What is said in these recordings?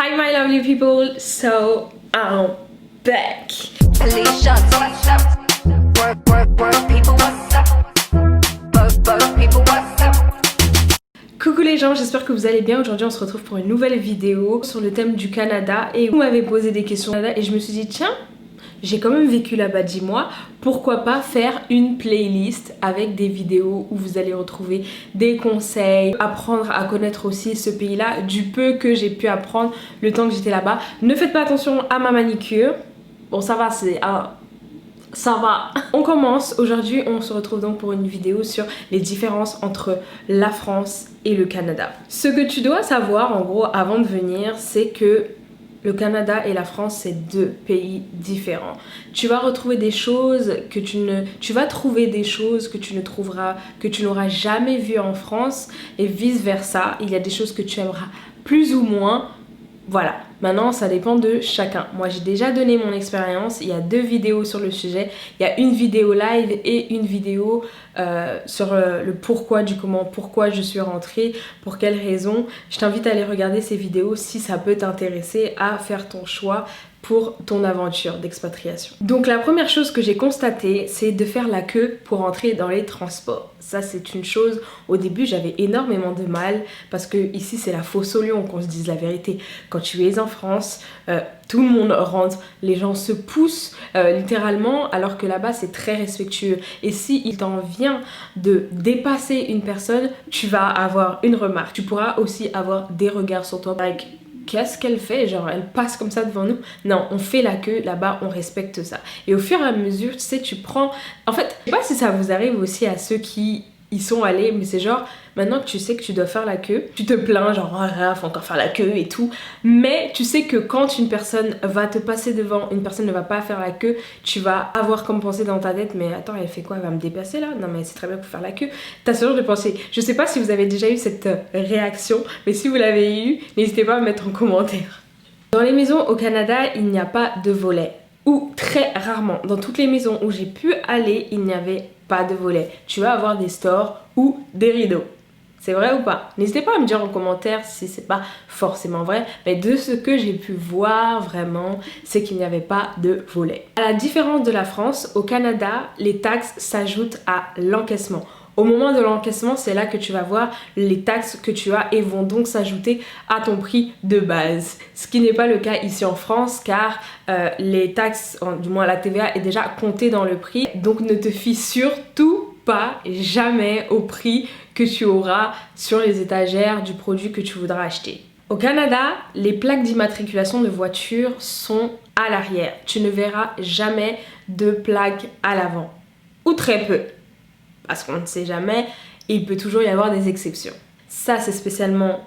Hi my lovely people, so I'm back. Alicia, what's up? Work, people, what's up? Work, people, what's up? Coucou les gens, j'espère que vous allez bien. Aujourd'hui on se retrouve pour une nouvelle vidéo sur le thème du Canada. Et vous m'avez posé des questions au Canada et je me suis dit tiens, j'ai quand même vécu là-bas 10 mois, pourquoi pas faire une playlist avec des vidéos où vous allez retrouver des conseils, apprendre à connaître aussi ce pays-là, du peu que j'ai pu apprendre le temps que j'étais là-bas. Ne faites pas attention à ma manicure, bon ça va, ça va. On commence, aujourd'hui on se retrouve donc pour une vidéo sur les différences entre la France et le Canada. Ce que tu dois savoir en gros avant de venir, c'est que le Canada et la France, c'est deux pays différents. Tu vas retrouver des choses que tu vas trouver des choses que tu ne trouveras, que tu n'auras jamais vues en France et vice versa. Il y a des choses que tu aimeras plus ou moins. Voilà, maintenant ça dépend de chacun. Moi j'ai déjà donné mon expérience, il y a 2 vidéos sur le sujet. Il y a une vidéo live et une vidéo sur le pourquoi du comment, pourquoi je suis rentrée, pour quelles raisons. Je t'invite à aller regarder ces vidéos si ça peut t'intéresser à faire ton choix pour ton aventure d'expatriation. Donc la première chose que j'ai constatée, c'est de faire la queue pour entrer dans les transports. Ça c'est une chose, au début j'avais énormément de mal parce que ici c'est la fosse au lion, qu'on se dise la vérité. Quand tu es en France, tout le monde rentre, les gens se poussent littéralement, alors que là-bas c'est très respectueux. Et si il t'en vient de dépasser une personne, tu vas avoir une remarque. Tu pourras aussi avoir des regards sur toi avec qu'est-ce qu'elle fait, genre elle passe comme ça devant nous. Non, on fait la queue, là-bas on respecte ça. Et au fur et à mesure, tu sais, tu prends... En fait, je sais pas si ça vous arrive aussi à ceux qui y sont allés, mais c'est genre, maintenant que tu sais que tu dois faire la queue, tu te plains, genre, ah, faut encore faire la queue et tout. Mais tu sais que quand une personne va te passer devant, une personne ne va pas faire la queue, tu vas avoir comme pensée dans ta tête, mais attends, elle fait quoi? Elle va me dépasser là? Non, mais c'est très bien pour faire la queue. T'as ce genre de pensée. Je sais pas si vous avez déjà eu cette réaction, mais si vous l'avez eu, n'hésitez pas à me mettre en commentaire. Dans les maisons au Canada, il n'y a pas de volet. Ou très rarement. Dans toutes les maisons où j'ai pu aller, il n'y avait pas de volet. Tu vas avoir des stores ou des rideaux. C'est vrai ou pas? N'hésitez pas à me dire en commentaire si c'est pas forcément vrai, mais de ce que j'ai pu voir vraiment, c'est qu'il n'y avait pas de volet. À la différence de la France, au Canada, les taxes s'ajoutent à l'encaissement. Au moment de l'encaissement, c'est là que tu vas voir les taxes que tu as et vont donc s'ajouter à ton prix de base. Ce qui n'est pas le cas ici en France car les taxes, du moins la TVA est déjà comptée dans le prix. Donc ne te fie surtout pas jamais au prix que tu auras sur les étagères du produit que tu voudras acheter. Au Canada, les plaques d'immatriculation de voiture sont à l'arrière. Tu ne verras jamais de plaques à l'avant. Ou très peu. Parce qu'on ne sait jamais, et il peut toujours y avoir des exceptions. Ça c'est spécialement...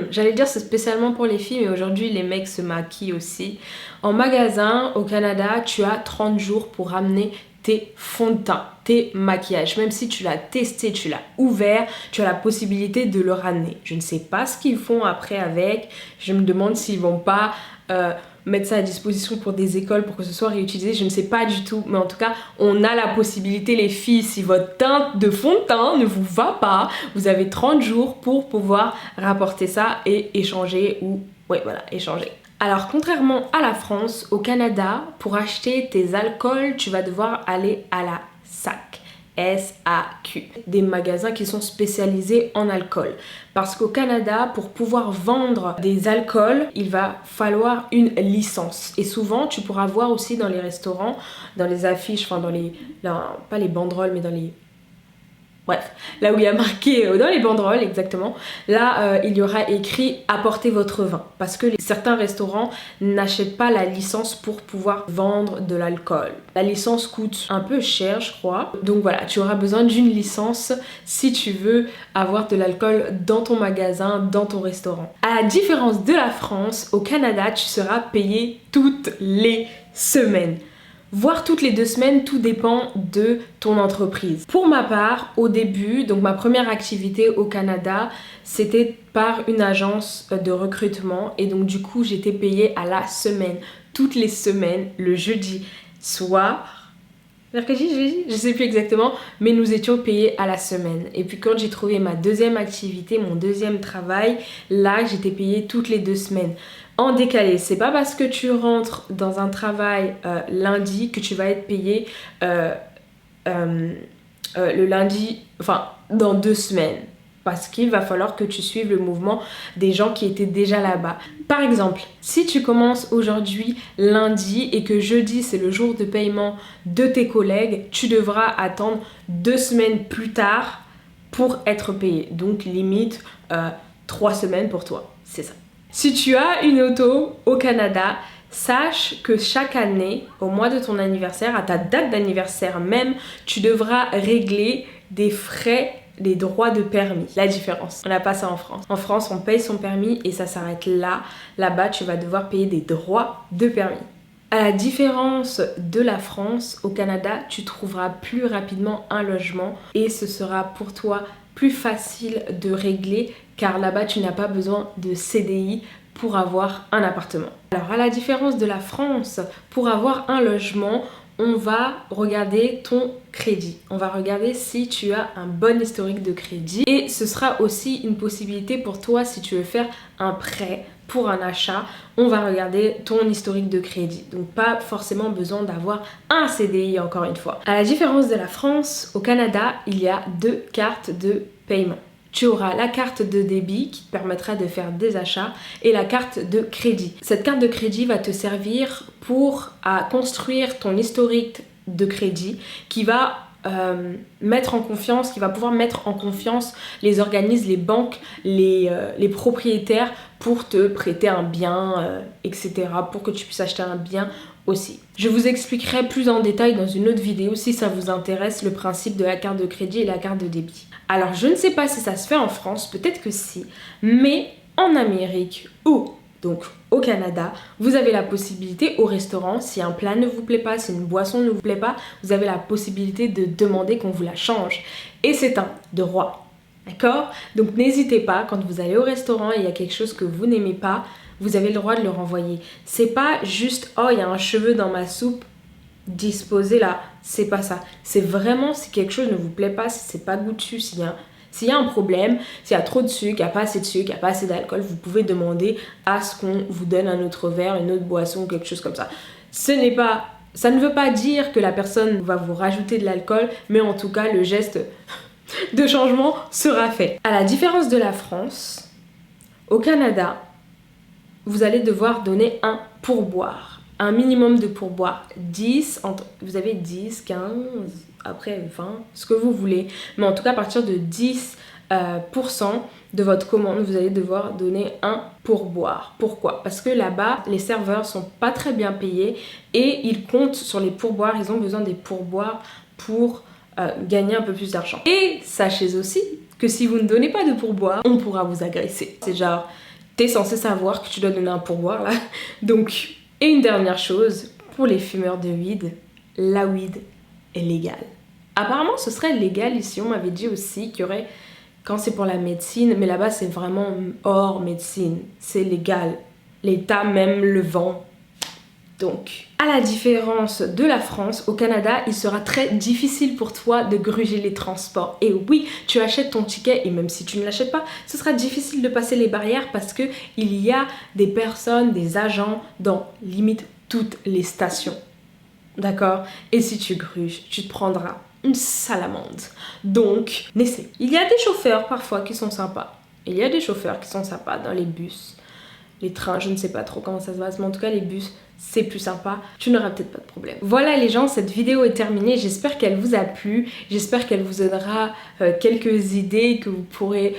j'allais dire c'est spécialement pour les filles, mais aujourd'hui les mecs se maquillent aussi. En magasin, au Canada, tu as 30 jours pour ramener tes fonds de teint, tes maquillages. Même si tu l'as testé, tu l'as ouvert, tu as la possibilité de le ramener. Je ne sais pas ce qu'ils font après avec. Je me demande s'ils vont pas... mettre ça à disposition pour des écoles pour que ce soit réutilisé, je ne sais pas du tout, mais en tout cas on a la possibilité les filles, si votre teinte de fond de teint ne vous va pas, vous avez 30 jours pour pouvoir rapporter ça et échanger ou échanger. Alors contrairement à la France, au Canada, pour acheter tes alcools, tu vas devoir aller à la SAQ. SAQ, des magasins qui sont spécialisés en alcool. Parce qu'au Canada, pour pouvoir vendre des alcools, il va falloir une licence. Et souvent, tu pourras voir aussi dans les restaurants, dans les affiches, enfin dans les... pas les banderoles, mais dans les... Bref, là où il y a marqué, dans les banderoles exactement, là il y aura écrit « Apportez votre vin » parce que certains restaurants n'achètent pas la licence pour pouvoir vendre de l'alcool. La licence coûte un peu cher je crois, donc voilà, tu auras besoin d'une licence si tu veux avoir de l'alcool dans ton magasin, dans ton restaurant. À la différence de la France, au Canada, tu seras payé toutes les semaines. Voire toutes les 2 semaines, tout dépend de ton entreprise. Pour ma part, au début, donc ma première activité au Canada, c'était par une agence de recrutement et donc du coup j'étais payée à la semaine, toutes les semaines, le jeudi soir. Mercredi, jeudi, je sais plus exactement, mais nous étions payés à la semaine. Et puis quand j'ai trouvé ma deuxième activité, mon deuxième travail, là j'étais payée toutes les 2 semaines. En décalé, c'est pas parce que tu rentres dans un travail lundi que tu vas être payé le lundi, enfin dans 2 semaines. Parce qu'il va falloir que tu suives le mouvement des gens qui étaient déjà là-bas. Par exemple, si tu commences aujourd'hui lundi et que jeudi c'est le jour de paiement de tes collègues, tu devras attendre 2 semaines plus tard pour être payé. Donc limite 3 semaines pour toi, c'est ça. Si tu as une auto au Canada, sache que chaque année, au mois de ton anniversaire, à ta date d'anniversaire même, tu devras régler des frais, des droits de permis. La différence, on n'a pas ça en France. En France, on paye son permis et ça s'arrête là. Là-bas, tu vas devoir payer des droits de permis. À la différence de la France, au Canada, tu trouveras plus rapidement un logement et ce sera pour toi plus facile de régler car là-bas, tu n'as pas besoin de CDI pour avoir un appartement. Alors à la différence de la France, pour avoir un logement, on va regarder ton crédit. On va regarder si tu as un bon historique de crédit et ce sera aussi une possibilité pour toi si tu veux faire un prêt pour un achat. On va regarder ton historique de crédit. Donc pas forcément besoin d'avoir un CDI encore une fois. À la différence de la France, au Canada, il y a 2 cartes de paiement. Tu auras la carte de débit qui te permettra de faire des achats et la carte de crédit. Cette carte de crédit va te servir pour construire ton historique de crédit qui va mettre en confiance, qui va pouvoir mettre en confiance les organismes, les banques, les propriétaires pour te prêter un bien, etc. pour que tu puisses acheter un bien aussi. Je vous expliquerai plus en détail dans une autre vidéo si ça vous intéresse le principe de la carte de crédit et la carte de débit. Alors je ne sais pas si ça se fait en France, peut-être que si, mais en Amérique ou donc au Canada, vous avez la possibilité au restaurant, si un plat ne vous plaît pas, si une boisson ne vous plaît pas, vous avez la possibilité de demander qu'on vous la change. Et c'est un droit, d'accord? Donc n'hésitez pas, quand vous allez au restaurant et il y a quelque chose que vous n'aimez pas, vous avez le droit de le renvoyer. C'est pas juste, oh il y a un cheveu dans ma soupe, disposez là, c'est pas ça. C'est vraiment si quelque chose ne vous plaît pas, si c'est pas goûtu, s'il y a un problème, s'il y a trop de sucre, il n'y a pas assez de sucre, il n'y a pas assez d'alcool, vous pouvez demander à ce qu'on vous donne un autre verre, une autre boisson, quelque chose comme ça. Ça ne veut pas dire que la personne va vous rajouter de l'alcool, mais en tout cas le geste de changement sera fait. À la différence de la France, au Canada, vous allez devoir donner un pourboire. Un minimum de pourboire. Vous avez 10, 15, après 20, ce que vous voulez. Mais en tout cas, à partir de 10% de votre commande, vous allez devoir donner un pourboire. Pourquoi? Parce que là-bas, les serveurs sont pas très bien payés et ils comptent sur les pourboires. Ils ont besoin des pourboires pour gagner un peu plus d'argent. Et sachez aussi que si vous ne donnez pas de pourboire, on pourra vous agresser. C'est genre, t'es censé savoir que tu dois donner un pourboire là. Donc, et une dernière chose, pour les fumeurs de weed, la weed est légale. Apparemment, ce serait légal ici. On m'avait dit aussi qu'il y aurait, quand c'est pour la médecine, mais là-bas, c'est vraiment hors médecine. C'est légal. L'État même le vend. Donc, à la différence de la France, au Canada, il sera très difficile pour toi de gruger les transports. Et oui, tu achètes ton ticket et même si tu ne l'achètes pas, ce sera difficile de passer les barrières parce que il y a des personnes, des agents dans limite toutes les stations. D'accord? Et si tu gruges, tu te prendras une sale amende. Donc, n'essaie. Il y a des chauffeurs parfois qui sont sympas. Il y a des chauffeurs qui sont sympas dans les bus. Les trains, je ne sais pas trop comment ça se passe, mais en tout cas les bus, c'est plus sympa, tu n'auras peut-être pas de problème. Voilà les gens, cette vidéo est terminée, j'espère qu'elle vous a plu, j'espère qu'elle vous donnera quelques idées, que vous pourrez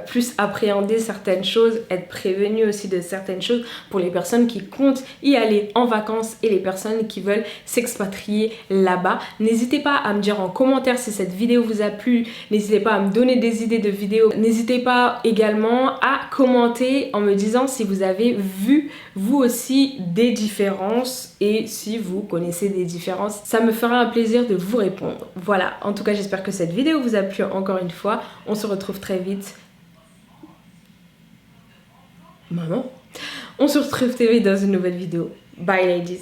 plus appréhender certaines choses, être prévenu aussi de certaines choses pour les personnes qui comptent y aller en vacances et les personnes qui veulent s'expatrier là-bas. N'hésitez pas à me dire en commentaire si cette vidéo vous a plu, n'hésitez pas à me donner des idées de vidéos, n'hésitez pas également à commenter en me disant si vous avez vu vous aussi des différences et si vous connaissez des différences, ça me fera un plaisir de vous répondre. Voilà, en tout cas j'espère que cette vidéo vous a plu encore une fois. On se retrouve très vite. Maman, on se retrouve très vite dans une nouvelle vidéo. Bye ladies.